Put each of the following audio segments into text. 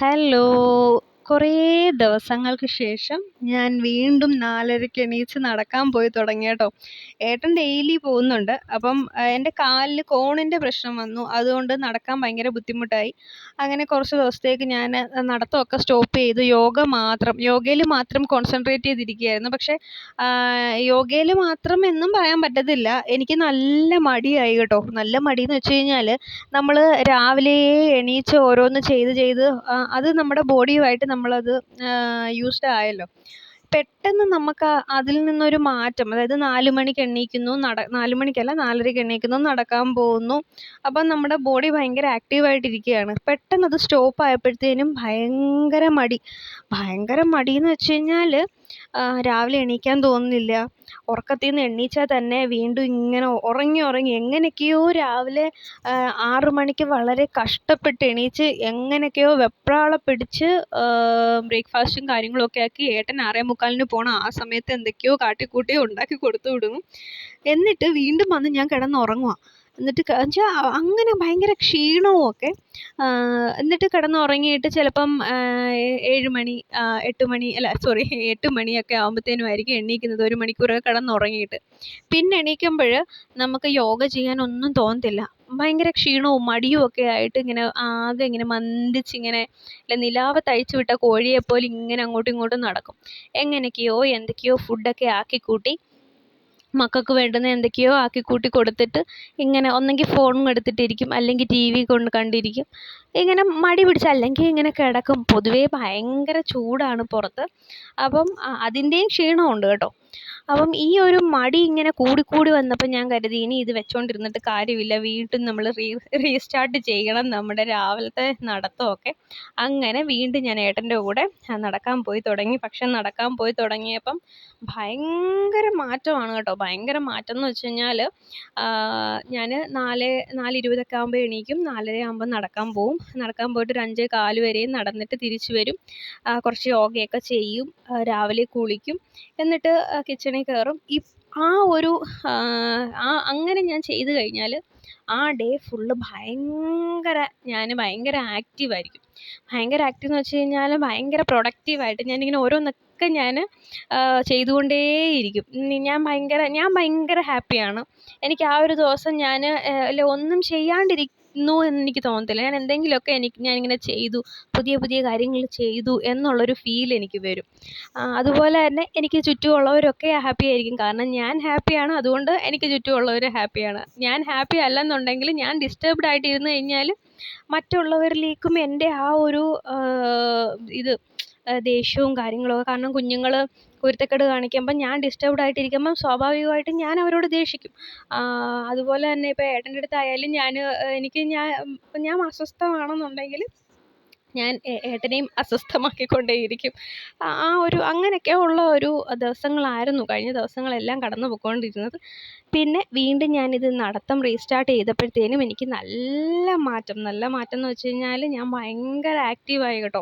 Hello. കുറേ ദിവസങ്ങൾക്ക് ശേഷം ഞാൻ വീണ്ടും 4:30-ക്ക് എണീച്ച് നടക്കാൻ പോയി തുടങ്ങി കേട്ടോ. ഏട്ടൻ ഡെയിലി പോകുന്നുണ്ട്. അപ്പം എൻ്റെ കാലിൽ കോണിൻ്റെ പ്രശ്നം വന്നു. അതുകൊണ്ട് നടക്കാൻ ഭയങ്കര ബുദ്ധിമുട്ടായി. അങ്ങനെ കുറച്ച് ദിവസത്തേക്ക് ഞാൻ നടത്തമൊക്കെ സ്റ്റോപ്പ് ചെയ്തു. യോഗയിൽ മാത്രം കോൺസെൻട്രേറ്റ് ചെയ്തിരിക്കുകയായിരുന്നു. പക്ഷേ യോഗയിൽ മാത്രം എന്നും പറയാൻ പറ്റത്തില്ല. എനിക്ക് നല്ല മടിയായി കേട്ടോ. നല്ല മടിയെന്ന് വെച്ച് കഴിഞ്ഞാൽ നമ്മൾ രാവിലെ എണീച്ച് ഓരോന്ന് ചെയ്ത് അത് നമ്മുടെ ബോഡിയുമായിട്ട് നമ്മളത് യൂസ്ഡ് ആയല്ലോ. പെട്ടെന്ന് നമുക്ക് അതിൽ നിന്നൊരു മാറ്റം, അതായത് 4 മണിക്ക് എണീക്കുന്നു, 4 മണിക്കല്ല 4:30-ക്ക് എണീക്കുന്നു, നടക്കാൻ പോകുന്നു. അപ്പം നമ്മുടെ ബോഡി ഭയങ്കര ആക്റ്റീവായിട്ടിരിക്കുകയാണ്. പെട്ടെന്നത് സ്റ്റോപ്പ് ആയപ്പോഴത്തേനും ഭയങ്കര മടിയെന്ന് വെച്ച് കഴിഞ്ഞാൽ രാവിലെ എണീക്കാൻ തോന്നുന്നില്ല. ഉറക്കത്തിൽ നിന്ന് എണീച്ചാൽ തന്നെ വീണ്ടും ഇങ്ങനെ ഉറങ്ങി എങ്ങനെയൊക്കെയോ രാവിലെ 6 മണിക്ക് വളരെ കഷ്ടപ്പെട്ട് എണീച്ച് എങ്ങനെയൊക്കെയോ വെപ്രാളം പിടിച്ച് ബ്രേക്ക്ഫാസ്റ്റും കാര്യങ്ങളൊക്കെ ആക്കി ഏട്ടൻ 6:45-ന് പോകണം. ആ സമയത്ത് എന്തൊക്കെയോ കാട്ടിക്കൂട്ടി ഉണ്ടാക്കി കൊടുത്തു വിടുന്നു. എന്നിട്ട് വീണ്ടും വന്ന് ഞാൻ കിടന്നുറങ്ങുക. എന്നിട്ട് വെച്ചാൽ അങ്ങനെ ഭയങ്കര ക്ഷീണവും ഒക്കെ. എന്നിട്ട് കിടന്നുറങ്ങിയിട്ട് ചിലപ്പം 7 മണി 8 മണി അല്ല സോറി 8 മണിയൊക്കെ ആകുമ്പോഴത്തേനുമായിരിക്കും എണീക്കുന്നത്, 1 മണിക്കൂറൊക്കെ കിടന്നുറങ്ങിയിട്ട്. പിന്നെ എണീക്കുമ്പോൾ നമുക്ക് യോഗ ചെയ്യാനൊന്നും തോന്നത്തില്ല. ഭയങ്കര ക്ഷീണവും മടിയും ഒക്കെ ആയിട്ട് ഇങ്ങനെ ആകെ ഇങ്ങനെ മന്ദിച്ചിങ്ങനെ നിലാവത്ത് അഴിച്ചു വിട്ട കോഴിയെപ്പോലെ ഇങ്ങനെ അങ്ങോട്ടും ഇങ്ങോട്ടും നടക്കും. എന്തൊക്കെയോ ഫുഡൊക്കെ ആക്കിക്കൂട്ടി മക്കൾക്ക് വേണ്ടുന്ന എന്തൊക്കെയോ ആക്കിക്കൂട്ടി കൊടുത്തിട്ട് ഇങ്ങനെ ഒന്നെങ്കിൽ ഫോണും എടുത്തിട്ടിരിക്കും, അല്ലെങ്കിൽ ടി വി കണ്ടിരിക്കും. ഇങ്ങനെ മടി പിടിച്ച് അല്ലെങ്കിൽ ഇങ്ങനെ കിടക്കും. പൊതുവേ ഭയങ്കര ചൂടാണ് പുറത്ത്. അപ്പം അതിൻ്റെയും ക്ഷീണമുണ്ട് കേട്ടോ. അപ്പം ഈ ഒരു മടി ഇങ്ങനെ കൂടിക്കൂടി വന്നപ്പോൾ ഞാൻ കരുതി ഇനി ഇത് വെച്ചോണ്ടിരുന്നിട്ട് കാര്യമില്ല, വീണ്ടും നമ്മൾ റീസ്റ്റാർട്ട് ചെയ്യണം നമ്മുടെ രാവിലത്തെ നടത്തമൊക്കെ. അങ്ങനെ വീണ്ടും ഞാൻ ഏട്ടൻ്റെ കൂടെ നടക്കാൻ പോയി തുടങ്ങി. പക്ഷെ നടക്കാൻ പോയി തുടങ്ങിയപ്പം ഭയങ്കര മാറ്റമാണ് കേട്ടോ. ഭയങ്കര മാറ്റം എന്ന് വെച്ച് കഴിഞ്ഞാൽ ഞാൻ 4:20-ഒക്കെ ആകുമ്പോൾ എണീക്കും. 4:30 ആകുമ്പോൾ നടക്കാൻ പോവും. നടക്കാൻ പോയിട്ട് ഒരു 5:15 വരെയും നടന്നിട്ട് തിരിച്ചു വരും. കുറച്ച് യോഗയൊക്കെ ചെയ്യും. രാവിലെ കുളിക്കും. എന്നിട്ട് കിച്ചണിൽ കയറും. അങ്ങനെ ഞാൻ ചെയ്ത് കഴിഞ്ഞാൽ ആ ഡേ ഫുള്ള് ഭയങ്കര ആക്റ്റീവായിരിക്കും. ഭയങ്കര ആക്റ്റീവ് എന്ന് വെച്ച് കഴിഞ്ഞാൽ ഭയങ്കര പ്രൊഡക്റ്റീവായിട്ട് ഞാനിങ്ങനെ ഓരോന്നൊക്കെ ഞാൻ ചെയ്തുകൊണ്ടേയിരിക്കും. ഞാൻ ഭയങ്കര ഹാപ്പിയാണ്. എനിക്ക് ആ ഒരു ദിവസം ഒന്നും ചെയ്യാണ്ടിരിക്കുന്നു എന്ന് എനിക്ക് തോന്നത്തില്ല. ഞാൻ എന്തെങ്കിലുമൊക്കെ ഞാനിങ്ങനെ ചെയ്തു, പുതിയ കാര്യങ്ങൾ ചെയ്തു എന്നുള്ളൊരു ഫീൽ എനിക്ക് വരും. അതുപോലെ തന്നെ എനിക്ക് ചുറ്റുമുള്ളവരൊക്കെ ഹാപ്പി ആയിരിക്കും. കാരണം ഞാൻ ഹാപ്പിയാണ്, അതുകൊണ്ട് എനിക്ക് ചുറ്റുമുള്ളവർ ഹാപ്പിയാണ്. ഞാൻ ഹാപ്പി അല്ലെന്നുണ്ടെങ്കിൽ, ഞാൻ ഡിസ്റ്റർബ്ഡ് ആയിട്ട് ഇരുന്ന് കഴിഞ്ഞാൽ മറ്റുള്ളവരിലേക്കും എൻ്റെ ആ ഒരു ദേഷ്യവും കാര്യങ്ങളൊക്കെ, കാരണം കുഞ്ഞുങ്ങൾ കുരുത്തക്കേട് കാണിക്കുമ്പം ഞാൻ ഡിസ്റ്റർബ്ഡ് ആയിട്ടിരിക്കുമ്പം സ്വാഭാവികമായിട്ടും ഞാൻ അവരോട് ദേഷിക്കും. അതുപോലെ തന്നെ ഇപ്പോൾ ഏട്ടൻ്റെ അടുത്തായാലും ഞാൻ അസ്വസ്ഥമാണെന്നുണ്ടെങ്കിൽ ഞാൻ ഏട്ടനെയും അസ്വസ്ഥമാക്കിക്കൊണ്ടേയിരിക്കും. അങ്ങനെയൊക്കെ ഉള്ള ഒരു ദിവസങ്ങളായിരുന്നു കഴിഞ്ഞ ദിവസങ്ങളെല്ലാം കടന്നു പോയിക്കൊണ്ടിരുന്നത്. പിന്നെ വീണ്ടും ഞാനിത് നടത്തം റീസ്റ്റാർട്ട് ചെയ്തപ്പോഴത്തേനും എനിക്ക് നല്ല മാറ്റം എന്ന് വെച്ച് കഴിഞ്ഞാൽ ഞാൻ ഭയങ്കര ആക്റ്റീവായി കേട്ടോ.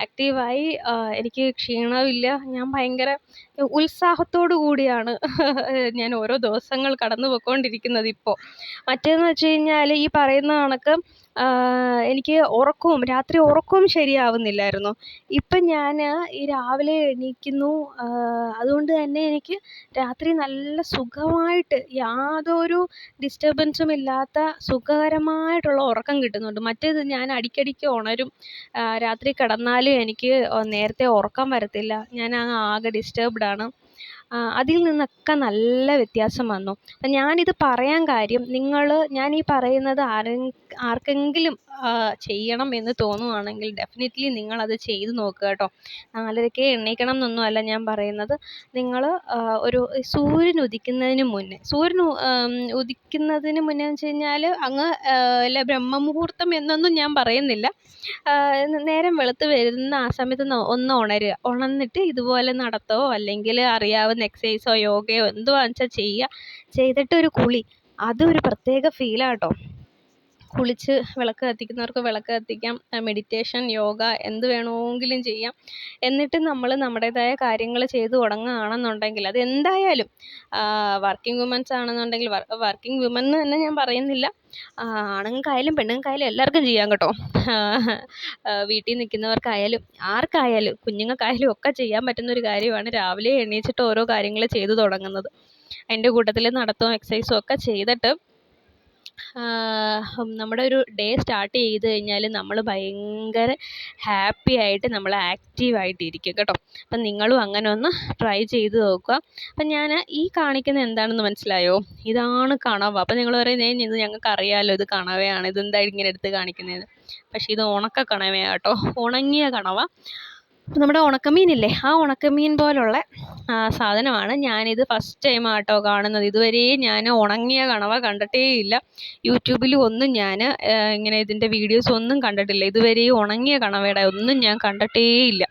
ആക്റ്റീവായി, എനിക്ക് ക്ഷീണമില്ല. ഞാൻ ഭയങ്കര ഉത്സാഹത്തോടു കൂടിയാണ് ഞാൻ ഓരോ ദിവസങ്ങൾ കടന്നു പോയിക്കൊണ്ടിരിക്കുന്നത് ഇപ്പോൾ. മറ്റേതെന്ന് വെച്ച് കഴിഞ്ഞാൽ ഈ പറയുന്ന കണക്ക് എനിക്ക് രാത്രി ഉറക്കവും ശരിയാവുന്നില്ലായിരുന്നു. ഇപ്പം ഞാൻ ഈ രാവിലെ എണീക്കുന്നു. അതുകൊണ്ട് തന്നെ എനിക്ക് രാത്രി നല്ല സുഖമായിട്ട് യാതൊരു ഡിസ്റ്റർബൻസും ഇല്ലാത്ത സുഖകരമായിട്ടുള്ള ഉറക്കം കിട്ടുന്നുണ്ട്. മറ്റേത് ഞാൻ അടിക്കടിക്ക് ഉണരും. രാത്രി കിടന്നാലും എനിക്ക് നേരത്തെ ഉറക്കം വരത്തില്ല. ഞാൻ ആകെ ഡിസ്റ്റർബ്ഡാണ്. അതിൽ നിന്നൊക്കെ നല്ല വ്യത്യാസം വന്നു. അപ്പം ഞാനിത് പറയാൻ കാര്യം, ഞാൻ ഈ പറയുന്നത് ആർക്കെങ്കിലും ചെയ്യണം എന്ന് തോന്നുവാണെങ്കിൽ ഡെഫിനിറ്റ്ലി നിങ്ങളത് ചെയ്ത് നോക്കുക കേട്ടോ. 4:30-ക്ക് എണീക്കണം എന്നൊന്നുമല്ല ഞാൻ പറയുന്നത്. നിങ്ങൾ ഒരു സൂര്യൻ ഉദിക്കുന്നതിന് മുന്നേ എന്ന് വെച്ച് കഴിഞ്ഞാൽ ബ്രഹ്മമുഹൂർത്തം എന്നൊന്നും ഞാൻ പറയുന്നില്ല. നേരം വെളുത്ത് വരുന്ന ആ സമയത്ത് ഒന്ന് ഉണർന്നിട്ട് ഇതുപോലെ നടത്തമോ അല്ലെങ്കിൽ അറിയാവുന്ന എക്സസൈസോ യോഗയോ എന്തുവാണെന്ന് വെച്ചാൽ ചെയ്യുക. ചെയ്തിട്ട് ഒരു കുളി, അതൊരു പ്രത്യേക ഫീലാട്ടോ. കുളിച്ച് വിളക്ക് കത്തിക്കുന്നവർക്ക് വിളക്ക് കത്തിക്കാം, മെഡിറ്റേഷൻ, യോഗ എന്ത് വേണമെങ്കിലും ചെയ്യാം. എന്നിട്ട് നമ്മൾ നമ്മുടേതായ കാര്യങ്ങൾ ചെയ്തു തുടങ്ങുകയാണെന്നുണ്ടെങ്കിൽ അതെന്തായാലും വർക്കിംഗ് വുമൻസ് ആണെന്നുണ്ടെങ്കിൽ വർക്കിംഗ് വുമൻ എന്ന് തന്നെ ഞാൻ പറയുന്നില്ല, ആണുങ്ങൾക്കായാലും പെണ്ണുങ്ങൾക്കായാലും എല്ലാവർക്കും ചെയ്യാം കേട്ടോ. വീട്ടിൽ നിൽക്കുന്നവർക്കായാലും ആർക്കായാലും കുഞ്ഞുങ്ങൾക്കായാലും ഒക്കെ ചെയ്യാൻ പറ്റുന്നൊരു കാര്യമാണ് രാവിലെ എണീച്ചിട്ട് ഓരോ കാര്യങ്ങൾ ചെയ്തു തുടങ്ങുന്നത്. അതിൻ്റെ കൂട്ടത്തിൽ നടത്തവും എക്സസൈസും ഒക്കെ ചെയ്തിട്ട് നമ്മുടെ ഒരു ഡേ സ്റ്റാർട്ട് ചെയ്ത് കഴിഞ്ഞാൽ നമ്മൾ ഭയങ്കര ഹാപ്പി ആയിട്ട് നമ്മൾ ആക്റ്റീവായിട്ടിരിക്കും കേട്ടോ. അപ്പം നിങ്ങളും അങ്ങനെ ഒന്ന് ട്രൈ ചെയ്ത് നോക്കുക. അപ്പം ഞാൻ ഈ കാണിക്കുന്നത് എന്താണെന്ന് മനസ്സിലായോ? ഇതാണ് കണവ. അപ്പം നിങ്ങൾ പറയുന്നത് ഇത് ഞങ്ങൾക്ക് അറിയാമല്ലോ, ഇത് കണവയാണ്, ഇതെന്താ ഇങ്ങനെ എടുത്ത് കാണിക്കുന്നതെന്ന്. പക്ഷേ ഇത് ഉണക്ക കണവയാണ് കേട്ടോ, ഉണങ്ങിയ കണവ. നമ്മുടെ ഉണക്കമീനില്ലേ, ആ ഉണക്കമീൻ പോലുള്ള സാധനമാണ്. ഞാനിത് ഫസ്റ്റ് ടൈം ആട്ടോ കാണുന്നത്. ഇതുവരെ ഞാൻ ഉണങ്ങിയ കണവ കണ്ടിട്ടേ ഇല്ല. യൂട്യൂബിലും ഒന്നും ഞാൻ ഇങ്ങനെ ഇതിൻ്റെ വീഡിയോസ് ഒന്നും കണ്ടിട്ടില്ല. ഇതുവരെ ഉണങ്ങിയ കണവയുടെ ഒന്നും ഞാൻ കണ്ടിട്ടേ ഇല്ല.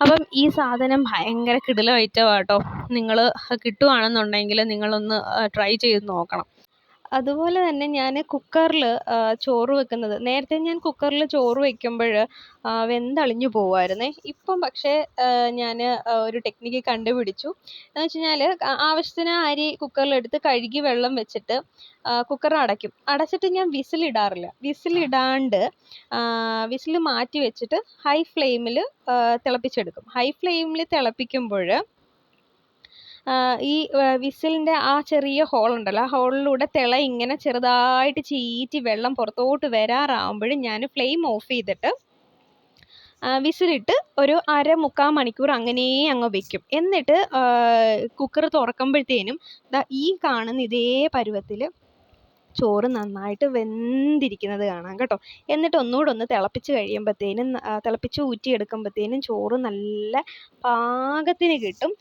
അപ്പം ഈ സാധനം ഭയങ്കര കിടിലം ഐറ്റമാട്ടോ. നിങ്ങൾ കിട്ടുവാണെന്നുണ്ടെങ്കിൽ നിങ്ങളൊന്ന് ട്രൈ ചെയ്ത് നോക്കണം. അതുപോലെ തന്നെ ഞാൻ കുക്കറിൽ ചോറ് വെക്കുന്നത്, നേരത്തെ ഞാൻ കുക്കറിൽ ചോറ് വയ്ക്കുമ്പോൾ വെന്തളിഞ്ഞു പോവുമായിരുന്നേ. ഇപ്പം പക്ഷേ ഞാൻ ഒരു ടെക്നിക്ക് കണ്ടുപിടിച്ചു. എന്ന് വെച്ച് കഴിഞ്ഞാൽ ആവശ്യത്തിന് അരി കുക്കറിലെടുത്ത് കഴുകി വെള്ളം വെച്ചിട്ട് കുക്കർ അടയ്ക്കും. അടച്ചിട്ട് ഞാൻ വിസിലിടാറില്ല. വിസിലിടാണ്ട് വിസിൽ മാറ്റി വെച്ചിട്ട് ഹൈ ഫ്ലെയിമിൽ തിളപ്പിച്ചെടുക്കും. ഹൈ ഫ്ലെയിമിൽ തിളപ്പിക്കുമ്പോൾ ഈ വിസിലിൻ്റെ ആ ചെറിയ ഹോളുണ്ടല്ലോ, ആ ഹോളിലൂടെ തിള ഇങ്ങനെ ചെറുതായിട്ട് ചീറ്റി വെള്ളം പുറത്തോട്ട് വരാറാകുമ്പോൾ ഞാൻ ഫ്ലെയിം ഓഫ് ചെയ്തിട്ട് വിസിലിട്ട് ഒരു 1/4 മണിക്കൂർ അങ്ങനെ അങ്ങ് വെക്കും. എന്നിട്ട് കുക്കർ തുറക്കുമ്പോഴത്തേനും ഈ കാണുന്ന ഇതേ പരുവത്തിൽ ചോറ് നന്നായിട്ട് വെന്തിരിക്കുന്നത് കാണാം കേട്ടോ. എന്നിട്ട് ഒന്നുകൂടെ ഒന്ന് തിളപ്പിച്ച് കഴിയുമ്പോഴത്തേനും തിളപ്പിച്ച് ഊറ്റിയെടുക്കുമ്പോഴത്തേനും ചോറ് നല്ല പാകത്തിന് കിട്ടും.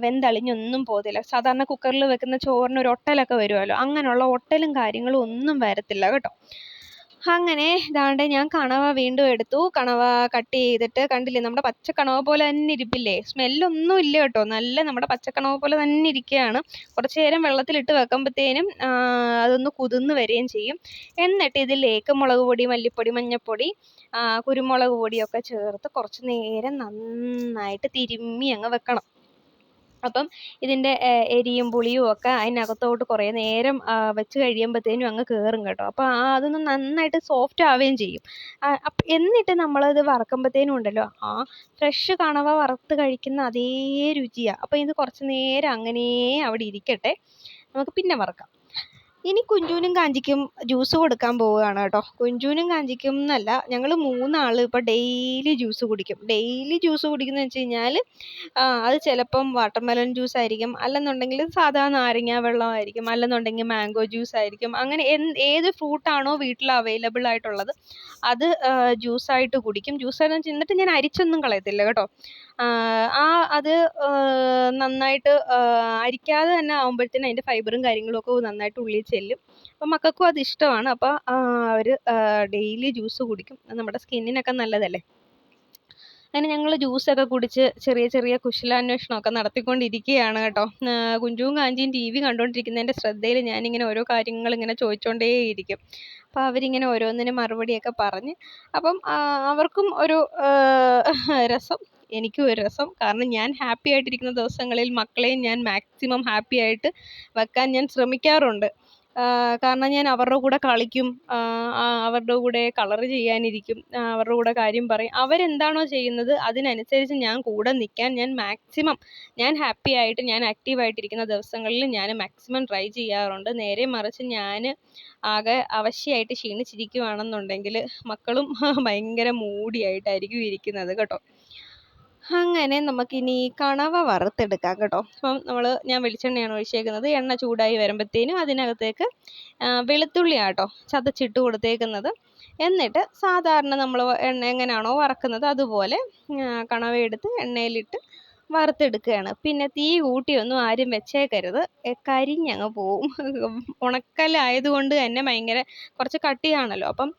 വെന്തളിഞ്ഞൊന്നും പോകത്തില്ല. സാധാരണ കുക്കറിൽ വെക്കുന്ന ചോറിന് ഒരു ഒട്ടലൊക്കെ വരുമല്ലോ, അങ്ങനെയുള്ള ഒട്ടലും കാര്യങ്ങളും ഒന്നും വരത്തില്ല കേട്ടോ. അങ്ങനെ ദാണ്ട് ഞാൻ കണവ വീണ്ടും എടുത്തു. കണവ കട്ട് ചെയ്തിട്ട് കണ്ടില്ലേ, നമ്മുടെ പച്ചക്കണവ പോലെ തന്നെ ഇരിപ്പില്ലേ, സ്മെല്ലൊന്നും ഇല്ല കേട്ടോ, നല്ല നമ്മുടെ പച്ചക്കണവ പോലെ തന്നെ ഇരിക്കുകയാണ്. കുറച്ച് നേരം വെള്ളത്തിലിട്ട് വെക്കുമ്പോഴത്തേനും അതൊന്ന് കുതിർന്ന് വരികയും ചെയ്യും. എന്നിട്ട് ഇതിലേക്ക് മുളക് പൊടി, മല്ലിപ്പൊടി, മഞ്ഞൾപ്പൊടി, കുരുമുളക് പൊടിയൊക്കെ ചേർത്ത് കുറച്ച് നേരം നന്നായിട്ട് തിരുമ്മി അങ്ങ് വെക്കണം. അപ്പം ഇതിൻ്റെ എരിയും പുളിയും ഒക്കെ അതിനകത്തോട്ട് കുറേ നേരം വെച്ച് കഴിയുമ്പോഴത്തേനും അങ്ങ് കയറും കേട്ടോ. അപ്പോൾ അതൊന്ന് നന്നായിട്ട് സോഫ്റ്റ് ആവുകയും ചെയ്യും. എന്നിട്ട് നമ്മളത് വറക്കുമ്പോഴത്തേനും ഉണ്ടല്ലോ, ഫ്രഷ് കണവ വറുത്ത് കഴിക്കുന്ന അതേ രുചിയാണ്. അപ്പോൾ ഇത് കുറച്ച് നേരം അങ്ങനെ അവിടെ ഇരിക്കട്ടെ, നമുക്ക് പിന്നെ വറക്കാം. ഇനി കുഞ്ചൂനും കാഞ്ചിക്കും ജ്യൂസ് കൊടുക്കാൻ പോവുകയാണ് കേട്ടോ. കുഞ്ചൂനും കാഞ്ചിക്കും എന്നല്ല, ഞങ്ങൾ 3 ആൾ ഇപ്പോൾ ഡെയിലി ജ്യൂസ് കുടിക്കും. ഡെയിലി ജ്യൂസ് കുടിക്കുന്നത് വെച്ച് കഴിഞ്ഞാൽ അത് ചിലപ്പം വാട്ടർമെലൺ ജ്യൂസ് ആയിരിക്കും, അല്ലെന്നുണ്ടെങ്കിൽ സാധാ നാരങ്ങ വെള്ളമായിരിക്കും, അല്ലെന്നുണ്ടെങ്കിൽ മാംഗോ ജ്യൂസ് ആയിരിക്കും. അങ്ങനെ ഏത് ഫ്രൂട്ടാണോ വീട്ടിൽ അവൈലബിൾ ആയിട്ടുള്ളത് അത് ജ്യൂസായിട്ട് കുടിക്കും. ജ്യൂസായിട്ട് എന്നിട്ട് ഞാൻ അരിച്ചൊന്നും കളയത്തില്ല കേട്ടോ. അത് നന്നായിട്ട് അരിക്കാതെ തന്നെ ആകുമ്പോഴത്തേനും അതിൻ്റെ ഫൈബറും കാര്യങ്ങളും ഒക്കെ നന്നായിട്ട് ഉള്ളിൽ ചെല്ലും. അപ്പം മക്കൾക്കും അത് ഇഷ്ടമാണ്. അപ്പോൾ അവർ ഡെയിലി ജ്യൂസ് കുടിക്കും. നമ്മുടെ സ്കിന്നിനൊക്കെ നല്ലതല്ലേ. അങ്ങനെ ഞങ്ങൾ ജ്യൂസൊക്കെ കുടിച്ച് ചെറിയ ചെറിയ കുശലാന്വേഷണമൊക്കെ നടത്തിക്കൊണ്ടിരിക്കുകയാണ് കേട്ടോ. കുഞ്ചുവും കാഞ്ചിയും TV കണ്ടുകൊണ്ടിരിക്കുന്നതിൻ്റെ ശ്രദ്ധയിൽ ഞാനിങ്ങനെ ഓരോ കാര്യങ്ങൾ ഇങ്ങനെ ചോദിച്ചുകൊണ്ടേയിരിക്കും. അപ്പോൾ അവരിങ്ങനെ ഓരോന്നിനും മറുപടിയൊക്കെ പറഞ്ഞ്, അപ്പം അവർക്കും ഒരു രസം, എനിക്കും ഒരു രസം. കാരണം ഞാൻ ഹാപ്പി ആയിട്ടിരിക്കുന്ന ദിവസങ്ങളിൽ മക്കളെയും ഞാൻ മാക്സിമം ഹാപ്പി ആയിട്ട് വെക്കാൻ ഞാൻ ശ്രമിക്കാറുണ്ട്. കാരണം ഞാൻ അവരുടെ കൂടെ കളിക്കും, അവരുടെ കൂടെ കളർ ചെയ്യാനിരിക്കും, അവരുടെ കൂടെ കാര്യം പറയും. അവരെന്താണോ ചെയ്യുന്നത് അതിനനുസരിച്ച് ഞാൻ കൂടെ നിൽക്കാൻ ഞാൻ മാക്സിമം, ഞാൻ ഹാപ്പി ആയിട്ട് ഞാൻ ആക്റ്റീവായിട്ടിരിക്കുന്ന ദിവസങ്ങളിൽ ഞാൻ മാക്സിമം ട്രൈ ചെയ്യാറുണ്ട്. നേരെ മറിച്ച് ഞാൻ ആകെ അവശയായിട്ട് ക്ഷീണിച്ചിരിക്കുകയാണെന്നുണ്ടെങ്കിൽ മക്കളും ഭയങ്കര മൂടിയായിട്ടായിരിക്കും ഇരിക്കുന്നത് കേട്ടോ. അങ്ങനെ നമുക്കിനി കണവ വറുത്തെടുക്കാം കേട്ടോ. അപ്പം ഞാൻ വെളിച്ചെണ്ണയാണ് ഒഴിച്ചേക്കുന്നത്. എണ്ണ ചൂടായി വരുമ്പോഴത്തേനും അതിനകത്തേക്ക് വെളുത്തുള്ളിയാട്ടോ ചതച്ചിട്ട് കൊടുത്തേക്കുന്നത്. എന്നിട്ട് സാധാരണ നമ്മൾ എണ്ണ എങ്ങനെയാണോ വറക്കുന്നത് അതുപോലെ കണവ എടുത്ത് എണ്ണയിലിട്ട് വറുത്തെടുക്കുകയാണ്. പിന്നെ തീ കൂട്ടിയൊന്നും ആരും വെച്ചേക്കരുത്, കരിഞ്ഞങ്ങ് പോവും. ഉണക്കലായതുകൊണ്ട് തന്നെ ഭയങ്കര കുറച്ച് കട്ടിയാണല്ലോ. അപ്പം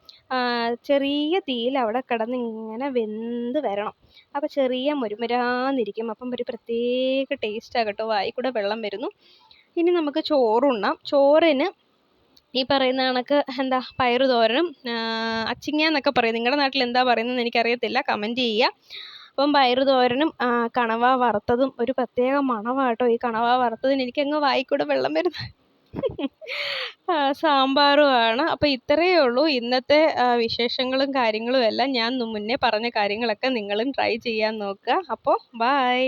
ചെറിയ തീയിൽ അവിടെ കിടന്ന് ഇങ്ങനെ വെന്ത് വരണം. അപ്പോൾ ചെറിയ മുരുമുരാന്നിരിക്കും. അപ്പം ഒരു പ്രത്യേക ടേസ്റ്റാണ് കേട്ടോ, വായിൽ കൂടെ വെള്ളം വരുന്നു. ഇനി നമുക്ക് ചോറുണ്ണാം. ചോറിന് ഈ പറയുന്ന കണക്ക് എന്താ പയറ് തോരനും അച്ചിങ്ങ എന്നൊക്കെ പറയും. നിങ്ങളുടെ നാട്ടിൽ എന്താ പറയുന്നതെന്ന് എനിക്കറിയത്തില്ല, കമൻറ്റ് ചെയ്യുക. അപ്പം പയറ് തോരനും കണവ വറുത്തതും ഒരു പ്രത്യേക മണമാണ് കേട്ടോ. ഈ കണവ വറുത്തതിന് എനിക്കങ്ങ് വായിക്കൂടെ വെള്ളം വരുന്നു. സാമ്പാറുമാണ്. അപ്പോൾ ഇത്രയേ ഉള്ളൂ ഇന്നത്തെ വിശേഷങ്ങളും കാര്യങ്ങളും എല്ലാം. ഞാൻ മുന്നേ പറഞ്ഞ കാര്യങ്ങളൊക്കെ നിങ്ങളും ട്രൈ ചെയ്യാൻ നോക്കുക. അപ്പോൾ ബായ്.